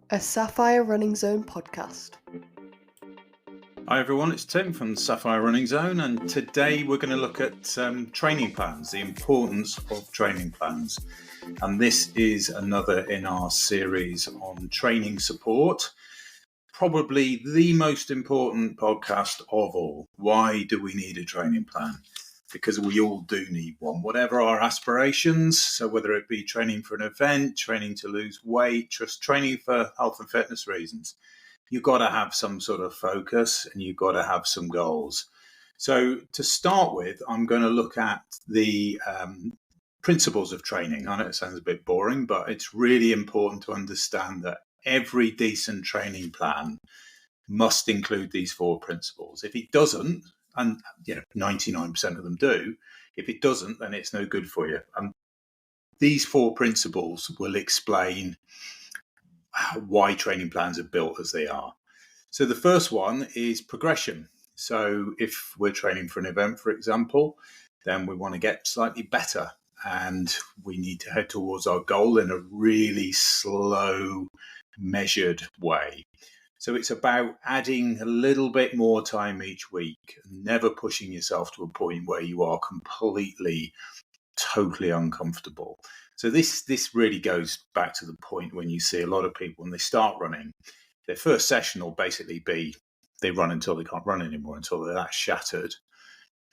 a Sapphire Running Zone podcast. Hi everyone, it's Tim from Sapphire Running Zone, and today we're going to look at training plans, the importance of training plans. And this is another in our series on training support, probably the most important podcast of all. Why do we need a training plan? Because we all do need one, whatever our aspirations. So whether it be training for an event, training to lose weight, just training for health and fitness reasons, you've got to have some sort of focus and you've got to have some goals. So to start with, I'm going to look at the principles of training. I know it sounds a bit boring, but it's really important to understand that every decent training plan must include these four principles. If it doesn't, and 99% of them do, if it doesn't, then it's no good for you. And these four principles will explain why training plans are built as they are. So the first one is progression. So if we're training for an event, for example, then we want to get slightly better and we need to head towards our goal in a really slow, measured way. So it's about adding a little bit more time each week, never pushing yourself to a point where you are completely, totally uncomfortable. So this really goes back to the point when you see a lot of people when they start running, their first session will basically be they run until they can't run anymore, until they're that shattered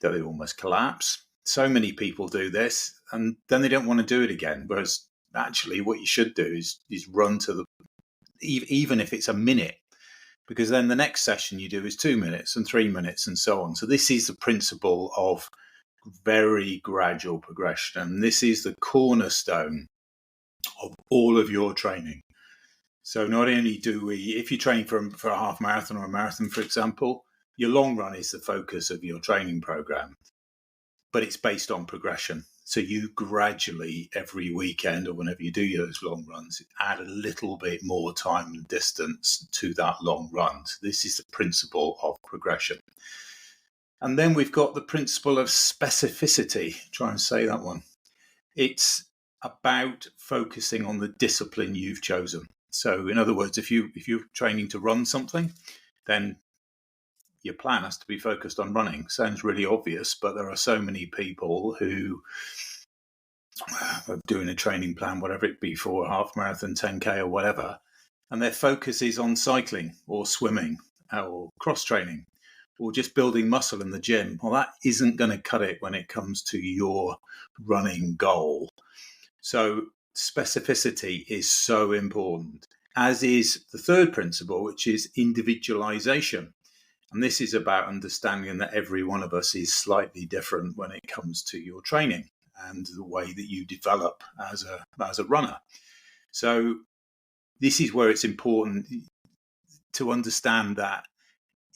that they almost collapse. So many people do this and then they don't want to do it again. Whereas actually what you should do is run to the, even if it's a minute, because then the next session you do is 2 minutes and 3 minutes and so on. So this is the principle of very gradual progression. And this is the cornerstone of all of your training. So not only do we, if you train for a half marathon or a marathon, for example, your long run is the focus of your training program, but it's based on progression. So you gradually, every weekend or whenever you do those long runs, add a little bit more time and distance to that long run. So this is the principle of progression. And then we've got the principle of specificity. Try and say that one. It's about focusing on the discipline you've chosen. So in other words, if you're training to run something, then your plan has to be focused on running. Sounds really obvious, but there are so many people who are doing a training plan, whatever it be, for a half marathon, 10K or whatever, and their focus is on cycling or swimming or cross training or just building muscle in the gym. Well, that isn't going to cut it when it comes to your running goal. So specificity is so important, as is the third principle, which is individualization. And this is about understanding that every one of us is slightly different when it comes to your training and the way that you develop as a runner. So this is where it's important to understand that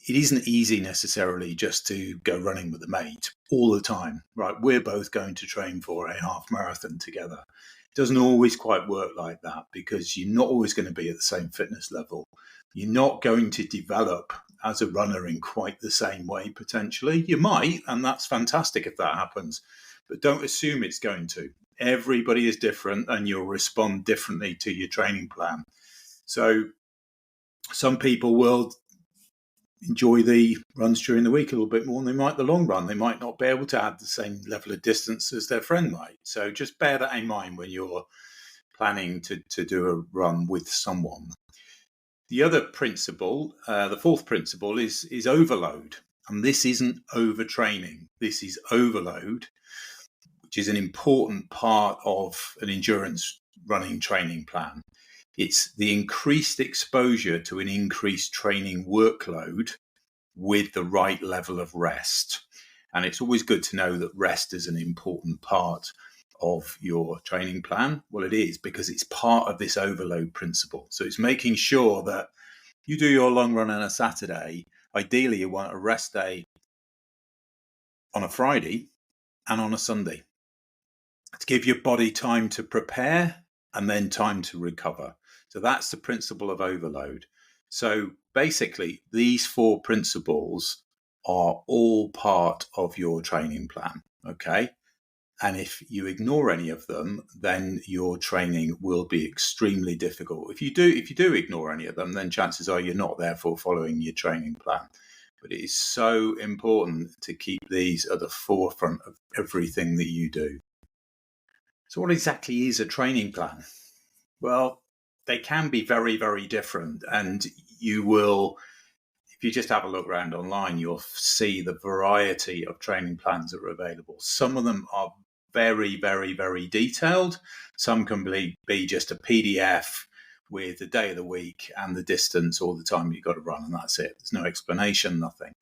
it isn't easy necessarily just to go running with a mate all the time, right? We're both going to train for a half marathon together. It doesn't always quite work like that because you're not always going to be at the same fitness level. You're not going to develop as a runner in quite the same way, potentially. You might, and that's fantastic if that happens, but don't assume it's going to. Everybody is different and you'll respond differently to your training plan. So some people will enjoy the runs during the week a little bit more than they might the long run. They might not be able to add the same level of distance as their friend might. So just bear that in mind when you're planning to do a run with someone. The other principle, the fourth principle, is overload. And this isn't overtraining. This is overload, which is an important part of an endurance running training plan. It's the increased exposure to an increased training workload with the right level of rest. And it's always good to know that rest is an important part of your training plan. Well, it is, because it's part of this overload principle. So it's making sure that you do your long run on a Saturday. Ideally, you want a rest day on a Friday and on a Sunday to give your body time to prepare and then time to recover. So that's the principle of overload. So basically, these four principles are all part of your training plan, okay? And if you ignore any of them, then your training will be extremely difficult. If you do ignore any of them, then chances are you're not therefore following your training plan. But it is so important to keep these at the forefront of everything that you do. So what exactly is a training plan? Well, they can be very, very different. And you will, if you just have a look around online, you'll see the variety of training plans that are available. Some of them are very, very, very detailed. Some can be just a PDF with the day of the week and the distance or the time you've got to run, and that's it. There's no explanation, nothing.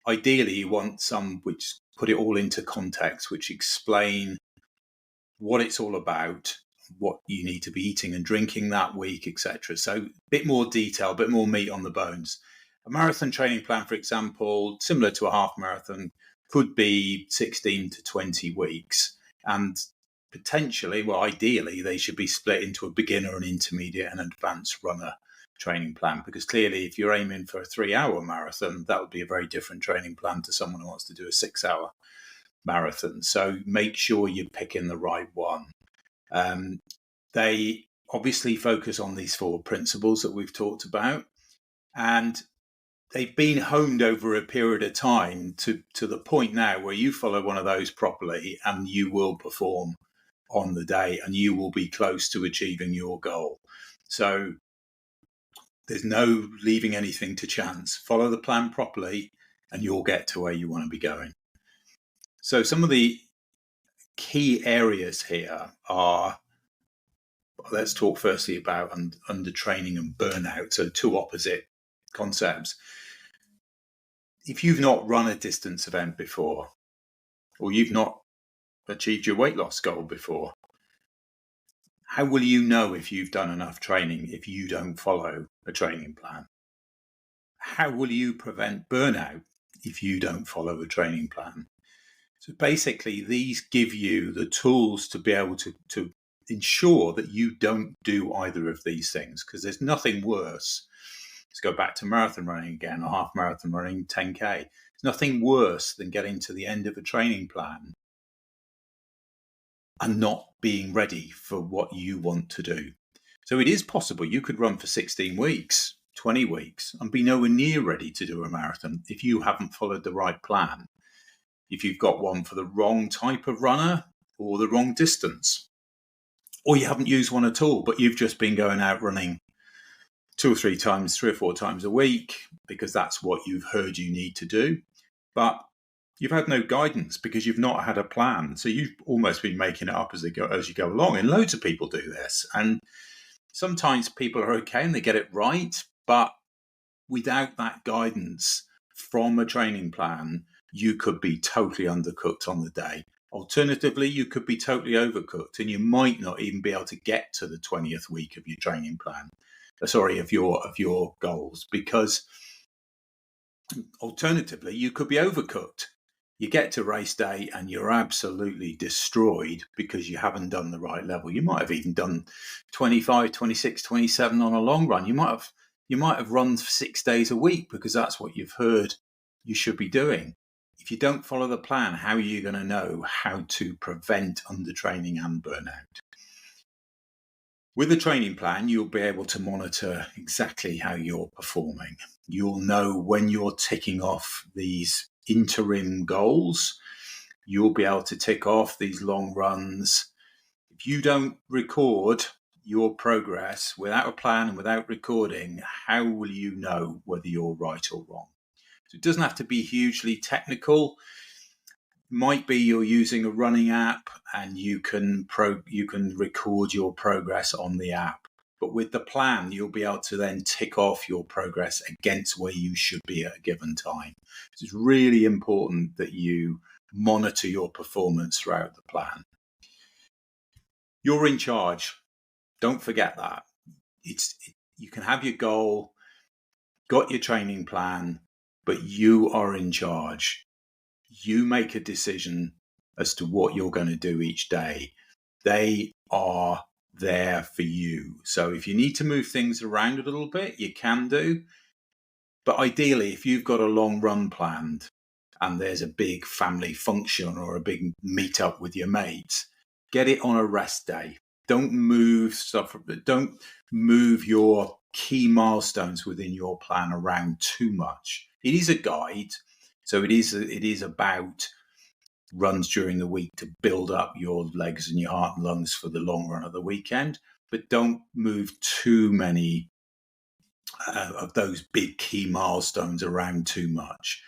Ideally, you want some which put it all into context, which explain what it's all about, what you need to be eating and drinking that week, etc. So a bit more detail, a bit more meat on the bones. A marathon training plan, for example, similar to a half marathon, could be 16 to 20 weeks. And potentially, well, ideally, they should be split into a beginner, an intermediate, and advanced runner training plan. Because clearly, if you're aiming for a 3-hour marathon, that would be a very different training plan to someone who wants to do a 6-hour marathon. So make sure you're picking the right one. They obviously focus on these 4 principles that we've talked about, and they've been honed over a period of time to the point now where you follow one of those properly and you will perform on the day and you will be close to achieving your goal. So there's no leaving anything to chance. Follow the plan properly and you'll get to where you want to be going. So some of the key areas here are, let's talk firstly about undertraining and burnout. So 2 opposite concepts. If you've not run a distance event before, or you've not achieved your weight loss goal before, how will you know if you've done enough training if you don't follow a training plan? How will you prevent burnout if you don't follow a training plan? So basically, these give you the tools to be able to ensure that you don't do either of these things, because there's nothing worse. Let's go back to marathon running again, or half marathon running, 10K. There's nothing worse than getting to the end of a training plan and not being ready for what you want to do. So it is possible you could run for 16 weeks, 20 weeks, and be nowhere near ready to do a marathon if you haven't followed the right plan. If you've got one for the wrong type of runner or the wrong distance, or you haven't used one at all, but you've just been going out running 2 or 3 times, 3 or 4 times a week, because that's what you've heard you need to do. But you've had no guidance because you've not had a plan. So you've almost been making it up as you go along. And loads of people do this. And sometimes people are okay and they get it right. But without that guidance from a training plan, you could be totally undercooked on the day. Alternatively, you could be totally overcooked and you might not even be able to get to the 20th week of your training plan. Of your goals, because alternatively, you could be overcooked. You get to race day and you're absolutely destroyed because you haven't done the right level. You might have even done 25, 26, 27 on a long run. You might have run 6 days a week because that's what you've heard you should be doing. If you don't follow the plan, how are you going to know how to prevent undertraining and burnout? With a training plan, you'll be able to monitor exactly how you're performing. You'll know when you're ticking off these interim goals. You'll be able to tick off these long runs. If you don't record your progress without a plan and without recording, how will you know whether you're right or wrong? So it doesn't have to be hugely technical. Might be you're using a running app and you can record your progress on the app. But with the plan, you'll be able to then tick off your progress against where you should be at a given time. So it's really important that you monitor your performance throughout the plan. You're in charge. Don't forget that. You can have your goal, got your training plan, but you are in charge. You make a decision as to what you're going to do each day. They are there for you. So if you need to move things around a little bit, you can do. But ideally, if you've got a long run planned, and there's a big family function or a big meet up with your mates, get it on a rest day. Don't move stuff. Don't move your key milestones within your plan around too much. It is a guide, so it is about runs during the week to build up your legs and your heart and lungs for the long run of the weekend. But don't move too many of those big key milestones around too much.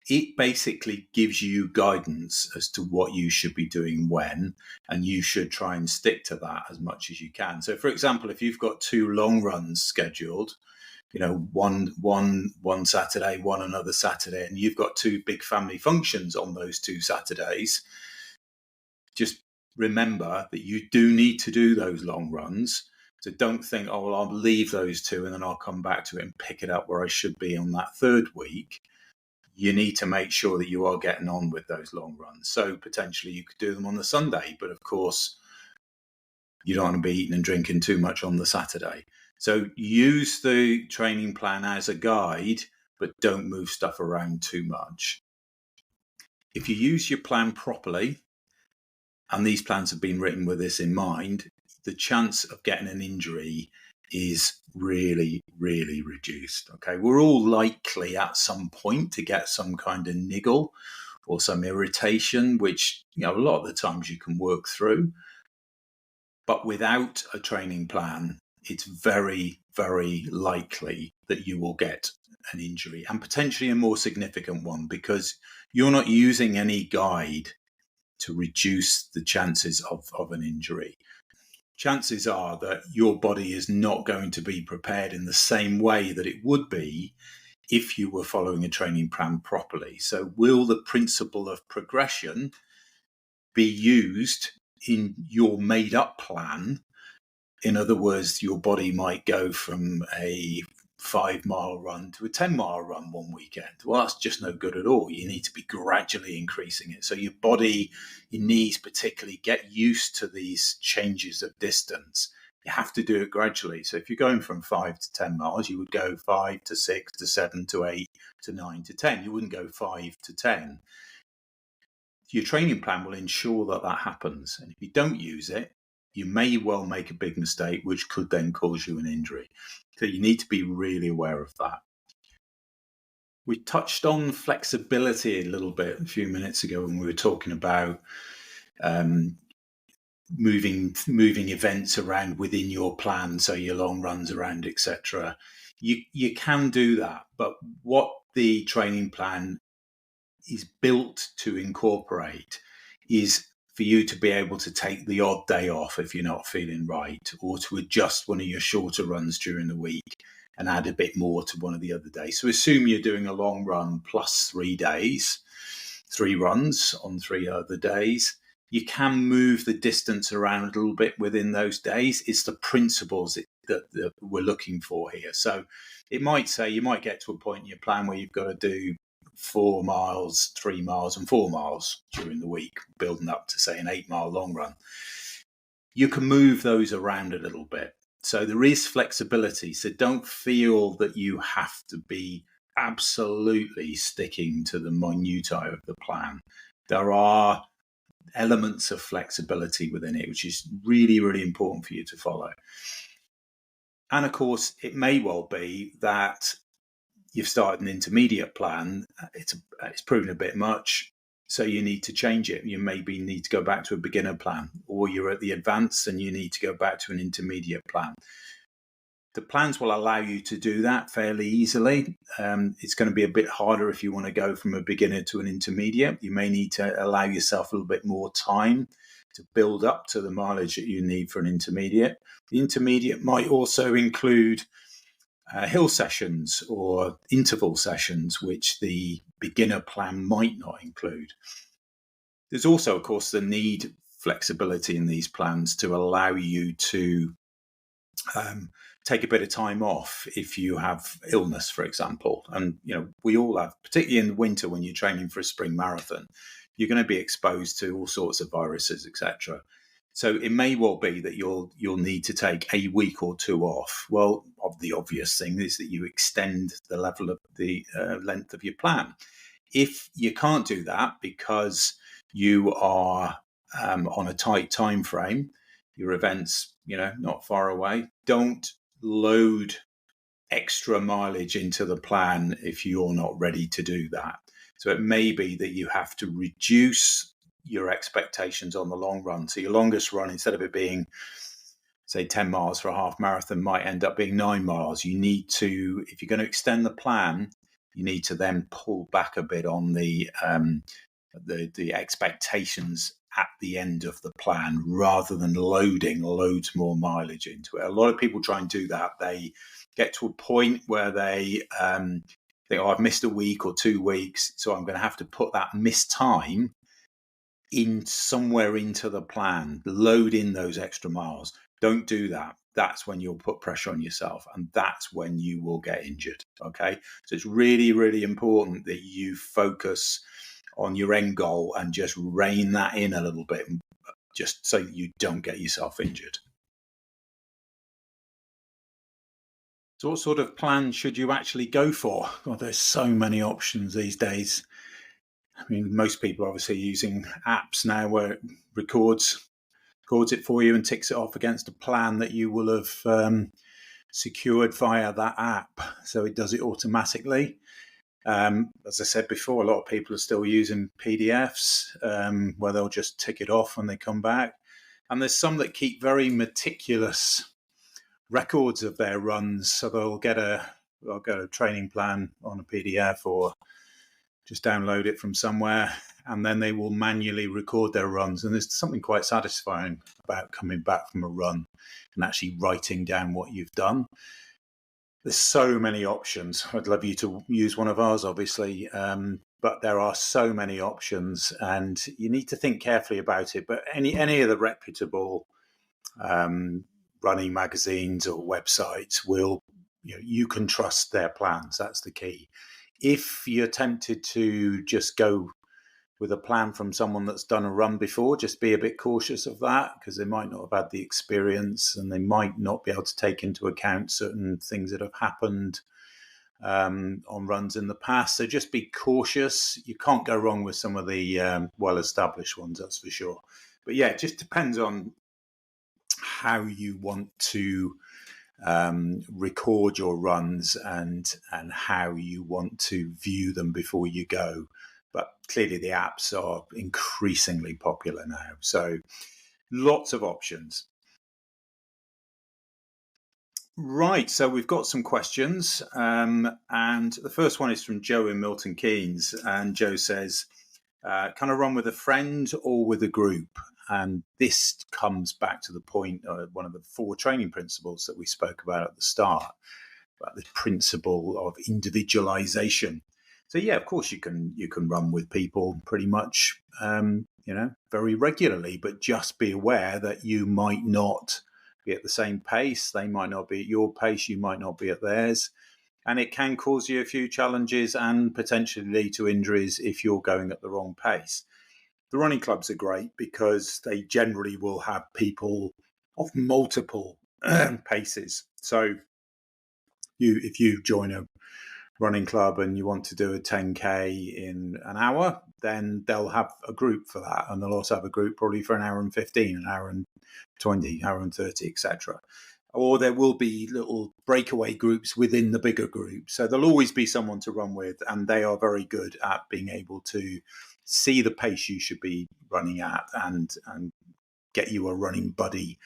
It basically gives you guidance as to what you should be doing when, and you should try and stick to that as much as you can. So, for example, if you've got 2 long runs scheduled, one Saturday, one another Saturday, and you've got 2 big family functions on those 2 Saturdays, just remember that you do need to do those long runs. So don't think, oh, well, I'll leave those 2 and then I'll come back to it and pick it up where I should be on that 3rd week. You need to make sure that you are getting on with those long runs. So potentially you could do them on the Sunday, but of course you don't want to be eating and drinking too much on the Saturday. So use the training plan as a guide, but don't move stuff around too much. If you use your plan properly, and these plans have been written with this in mind, the chance of getting an injury is really, really reduced. Okay, we're all likely at some point to get some kind of niggle or some irritation, which a lot of the times you can work through. But without a training plan, it's very, very likely that you will get an injury, and potentially a more significant one, because you're not using any guide to reduce the chances of an injury. Chances are that your body is not going to be prepared in the same way that it would be if you were following a training plan properly. So will the principle of progression be used in your made up plan? In other words, your body might go from a 5-mile run to a 10-mile run one weekend. Well, that's just no good at all. You need to be gradually increasing it. So your body, your knees particularly, get used to these changes of distance. You have to do it gradually. So if you're going from 5 to 10 miles, you would go 5 to 6 to 7 to 8 to 9 to 10. You wouldn't go 5 to 10. Your training plan will ensure that that happens. And if you don't use it, you may well make a big mistake, which could then cause you an injury. So you need to be really aware of that. We touched on flexibility a little bit a few minutes ago when we were talking about moving events around within your plan, so your long runs around, etc. You can do that, but what the training plan is built to incorporate is for you to be able to take the odd day off if you're not feeling right, or to adjust one of your shorter runs during the week and add a bit more to one of the other days. So assume you're doing a long run plus 3 days, 3 runs on 3 other days. You can move the distance around a little bit within those days. It's the principles that we're looking for here. So it might say you might get to a point in your plan where you've got to do 4 miles, 3 miles and 4 miles during the week, building up to, say, an 8-mile long run. You can move those around a little bit. So there is flexibility. So don't feel that you have to be absolutely sticking to the minutiae of the plan. There are elements of flexibility within it, which is really, really important for you to follow. And of course, it may well be that you've started an intermediate plan, it's proven a bit much, so you need to change it. You maybe need to go back to a beginner plan, or you're at the advanced and you need to go back to an intermediate plan. The plans will allow you to do that fairly easily. It's going to be a bit harder if you want to go from a beginner to an intermediate. You may need to allow yourself a little bit more time to build up to the mileage that you need for an intermediate. The intermediate might also include hill sessions or interval sessions, which the beginner plan might not include. There's also, of course, the need flexibility in these plans to allow you to take a bit of time off if you have illness, for example. And, we all have, particularly in the winter when you're training for a spring marathon, you're going to be exposed to all sorts of viruses, etc. So it may well be that you'll need to take a week or 2 off. Well, the obvious thing is that you extend the level of the length of your plan. If you can't do that because you are on a tight time frame, your event's not far away, don't load extra mileage into the plan if you're not ready to do that. So it may be that you have to reduce your expectations on the long run. So your longest run, instead of it being, say, 10 miles for a half marathon, might end up being 9 miles. You need to, if you're going to extend the plan, you need to then pull back a bit on the expectations at the end of the plan, rather than loading loads more mileage into it. A lot of people try and do that. They get to a point where they think, oh, I've missed a week or 2 weeks, so I'm going to have to put that missed time in somewhere into the plan, load in those extra miles. Don't do that. That's when you'll put pressure on yourself, and that's when you will get injured. Okay. So it's really, really important that you focus on your end goal and just rein that in a little bit, just so you don't get yourself injured. So what sort of plan should you actually go for? Well, there's so many options these days. I mean, most people are obviously using apps now where it records it for you and ticks it off against a plan that you will have secured via that app. So it does it automatically. As I said before, a lot of people are still using PDFs where they'll just tick it off when they come back. And there's some that keep very meticulous records of their runs. So they'll get a training plan on a PDF or just download it from somewhere, and then they will manually record their runs. And there's something quite satisfying about coming back from a run and actually writing down what you've done. There's so many options. I'd love you to use one of ours, obviously, but there are so many options, and you need to think carefully about it. But any of the reputable running magazines or websites will, you can trust their plans. That's the key. If you're tempted to just go with a plan from someone that's done a run before, just be a bit cautious of that, because they might not have had the experience and they might not be able to take into account certain things that have happened on runs in the past. So just be cautious. You can't go wrong with some of the well-established ones, that's for sure. But yeah, it just depends on how you want to record your runs and how you want to view them before you go. But clearly the apps are increasingly popular now, so lots of options. Right, so we've got some questions, and the first one is from Joe in Milton Keynes, and Joe says, can I run with a friend or with a group? And this comes back to the point of one of the 4 training principles that we spoke about at the start, about the principle of individualization. So yeah, of course you can run with people pretty much, very regularly, but just be aware that you might not be at the same pace. They might not be at your pace. You might not be at theirs. And it can cause you a few challenges and potentially lead to injuries if you're going at the wrong pace. The running clubs are great because they generally will have people of multiple paces. So if you join a running club and you want to do a 10K in an hour, then they'll have a group for that. And they'll also have a group probably for an hour and 15, an hour and 20, hour and 30, etc. Or there will be little breakaway groups within the bigger group. So there'll always be someone to run with, and they are very good at being able to see the pace you should be running at and get you a running buddy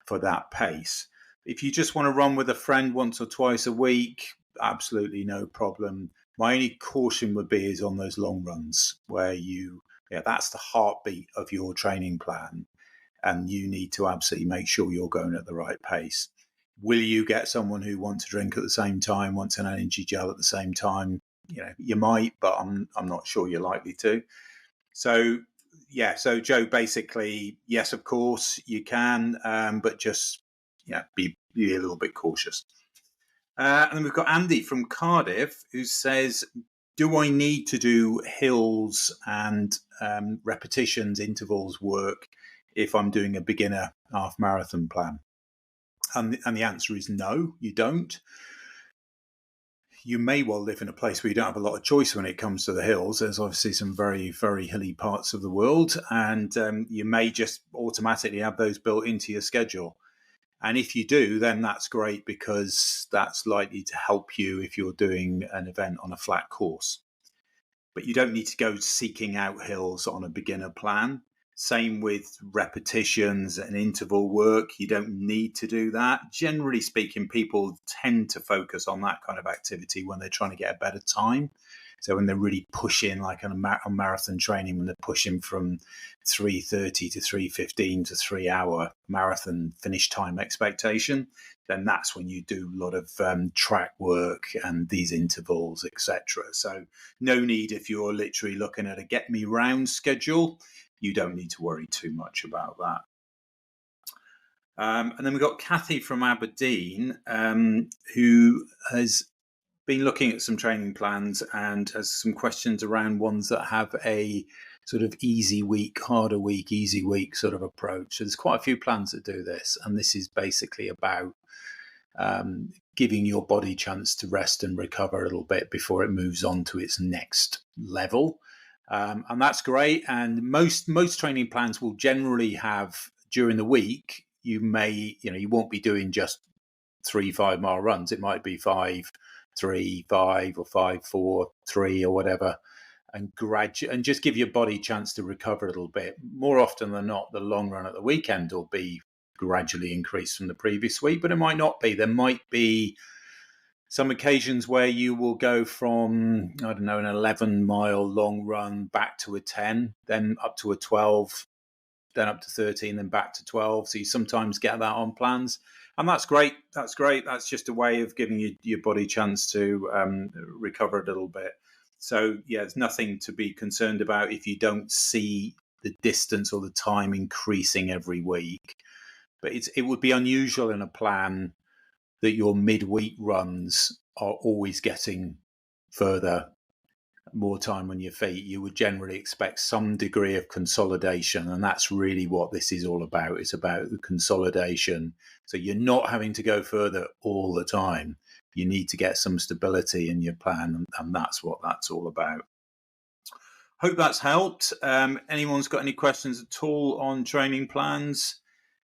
for that pace. If you just want to run with a friend once or twice a week, absolutely no problem. My only caution would be is on those long runs where that's the heartbeat of your training plan, and you need to absolutely make sure you're going at the right pace. Will you get someone who wants to drink at the same time, wants an energy gel at the same time? You might, but I'm not sure you're likely to. So Joe, basically, yes, of course you can, but just be a little bit cautious. And then we've got Andy from Cardiff who says, do I need to do hills and repetitions, intervals work if I'm doing a beginner half marathon plan? And the answer is no, you don't. you may well live in a place where you don't have a lot of choice when it comes to the hills. There's obviously some very, very hilly parts of the world, and you may just automatically have those built into your schedule. And if you do, then that's great, because that's likely to help you if you're doing an event on a flat course. But you don't need to go seeking out hills on a beginner plan. Same with repetitions and interval work. You don't need to do that. Generally speaking, people tend to focus on that kind of activity when they're trying to get a better time. So when they're really pushing, like on marathon training, when they're pushing from 3:30 to 3:15 to 3-hour marathon finish time expectation, then that's when you do a lot of track work and these intervals, etc. So no need, if you're literally looking at a get me round schedule, you don't need to worry too much about that. And then we've got Kathy from Aberdeen, who has been looking at some training plans and has some questions around ones that have a sort of easy week, harder week, easy week sort of approach. So there's quite a few plans that do this, and this is basically about giving your body a chance to rest and recover a little bit before it moves on to its next level. And that's great. And most training plans will generally have, during the week, you won't be doing just 3 5-mile runs. It might be 5 3 5 or 5 4 3 or whatever, and just give your body a chance to recover a little bit. More often than not, the long run at the weekend will be gradually increased from the previous week, but it might not be. There might be some occasions where you will go from, I don't know, an 11-mile long run back to a 10, then up to a 12, then up to 13, then back to 12. So you sometimes get that on plans. And that's great. That's great. That's just a way of giving your body a chance to recover a little bit. So, yeah, there's nothing to be concerned about if you don't see the distance or the time increasing every week. But it would be unusual in a plan that your midweek runs are always getting further, more time on your feet. You would generally expect some degree of consolidation, and that's really what this is all about. It's about the consolidation. So you're not having to go further all the time. You need to get some stability in your plan, and that's what that's all about. Hope that's helped. Anyone's got any questions at all on training plans,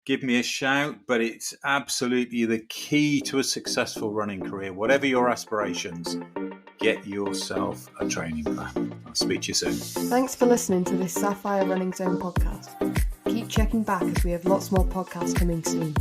give me a shout. But it's absolutely the key to a successful running career. Whatever your aspirations, get yourself a training plan. I'll speak to you soon. Thanks for listening to this Sapphire Running Zone podcast. Keep checking back as we have lots more podcasts coming soon.